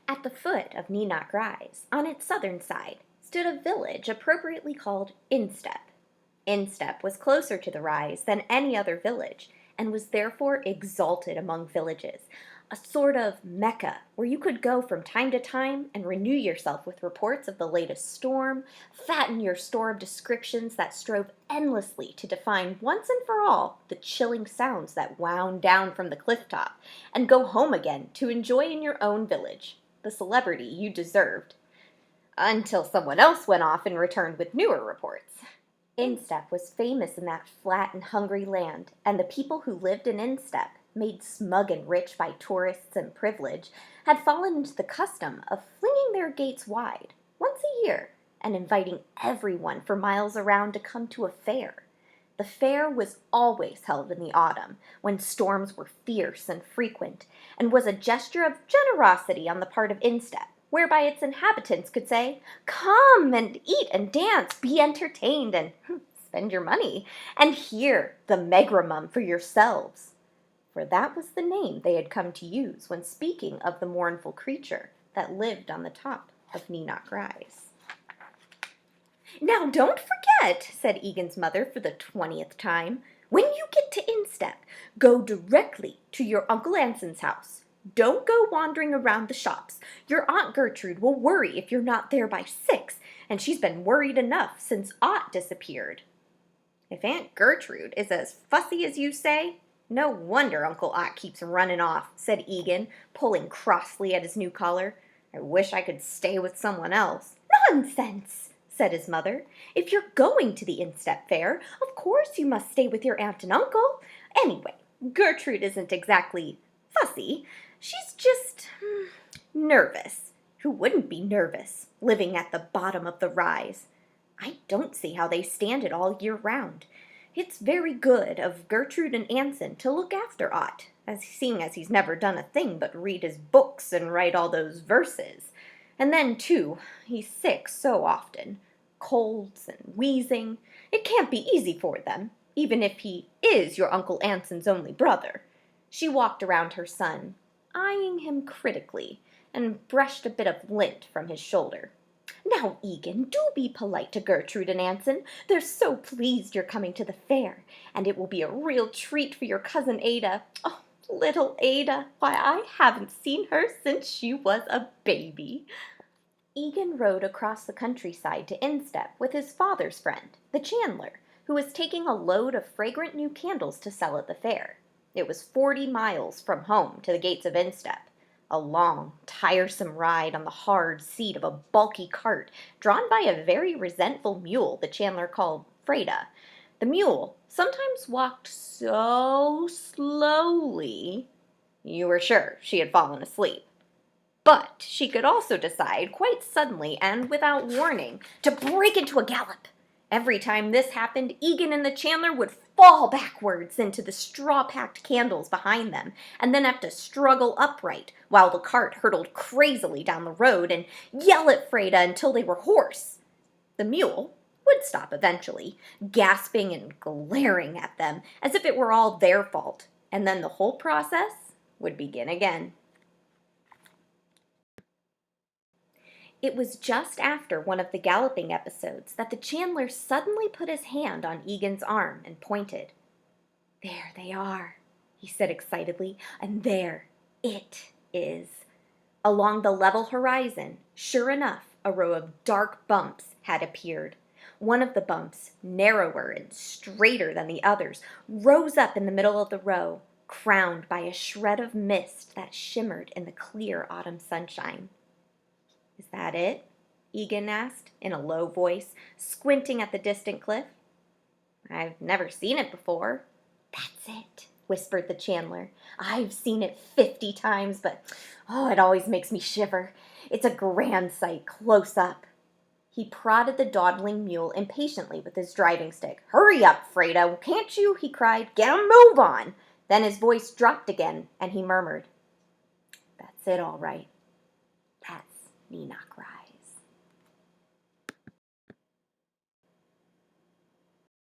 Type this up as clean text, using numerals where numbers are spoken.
At the foot of Kneeknock Rise, on its southern side, stood a village appropriately called Instep. Instep was closer to the rise than any other village, and was therefore exalted among villages, a sort of Mecca where you could go from time to time and renew yourself with reports of the latest storm, fatten your store of descriptions that strove endlessly to define once and for all the chilling sounds that wound down from the cliff top, and go home again to enjoy in your own village the celebrity you deserved, until someone else went off and returned with newer reports. Instep was famous in that flat and hungry land, and the people who lived in Instep, made smug and rich by tourists and privilege, had fallen into the custom of flinging their gates wide, once a year, and inviting everyone for miles around to come to a fair. The fair was always held in the autumn, when storms were fierce and frequent, and was a gesture of generosity on the part of Instep, whereby its inhabitants could say, "Come and eat and dance, be entertained, and spend your money, and hear the Megrimum for yourselves." For that was the name they had come to use when speaking of the mournful creature that lived on the top of Kneeknock Rise. "Now don't forget," said Egan's mother for the 20th time, "when you get to Instep, go directly to your Uncle Anson's house. Don't go wandering around the shops. Your Aunt Gertrude will worry if you're not there by 6, and she's been worried enough since Ott disappeared." "If Aunt Gertrude is as fussy as you say, no wonder Uncle Ott keeps running off," said Egan, pulling crossly at his new collar. "I wish I could stay with someone else." "Nonsense," said his mother. "If you're going to the Instep Fair, of course you must stay with your aunt and uncle. Anyway, Gertrude isn't exactly fussy. She's just nervous. Who wouldn't be nervous, living at the bottom of the rise? I don't see how they stand it all year round. It's very good of Gertrude and Anson to look after Ott, seeing as he's never done a thing but read his books and write all those verses. And then, too, he's sick so often. Colds and wheezing. It can't be easy for them, even if he is your Uncle Anson's only brother." She walked around her son, eyeing him critically, and brushed a bit of lint from his shoulder. "Now, Egan, do be polite to Gertrude and Anson. They're so pleased you're coming to the fair, and it will be a real treat for your cousin Ada. Oh, little Ada! Why, I haven't seen her since she was a baby." Egan rode across the countryside to Instep with his father's friend, the Chandler, who was taking a load of fragrant new candles to sell at the fair. It was 40 miles from home to the gates of Instep, a long, tiresome ride on the hard seat of a bulky cart drawn by a very resentful mule the Chandler called Freda. The mule sometimes walked so slowly you were sure she had fallen asleep. But she could also decide quite suddenly and without warning to break into a gallop. Every time this happened, Egan and the Chandler would fall backwards into the straw-packed candles behind them, and then have to struggle upright while the cart hurtled crazily down the road and yell at Freda until they were hoarse. The mule would stop eventually, gasping and glaring at them as if it were all their fault, and then the whole process would begin again. It was just after one of the galloping episodes that the Chandler suddenly put his hand on Egan's arm and pointed. "There they are," he said excitedly, "and there it is." Along the level horizon, sure enough, a row of dark bumps had appeared. One of the bumps, narrower and straighter than the others, rose up in the middle of the row, crowned by a shred of mist that shimmered in the clear autumn sunshine. "Is that it?" Egan asked, in a low voice, squinting at the distant cliff. "I've never seen it before." "That's it," whispered the Chandler. "I've seen it 50 times, but it always makes me shiver. It's a grand sight close up." He prodded the dawdling mule impatiently with his driving stick. "Hurry up, Freda, can't you?" he cried. "Get a move on." Then his voice dropped again, and he murmured, "That's it, all right. That's Kneeknock Rise."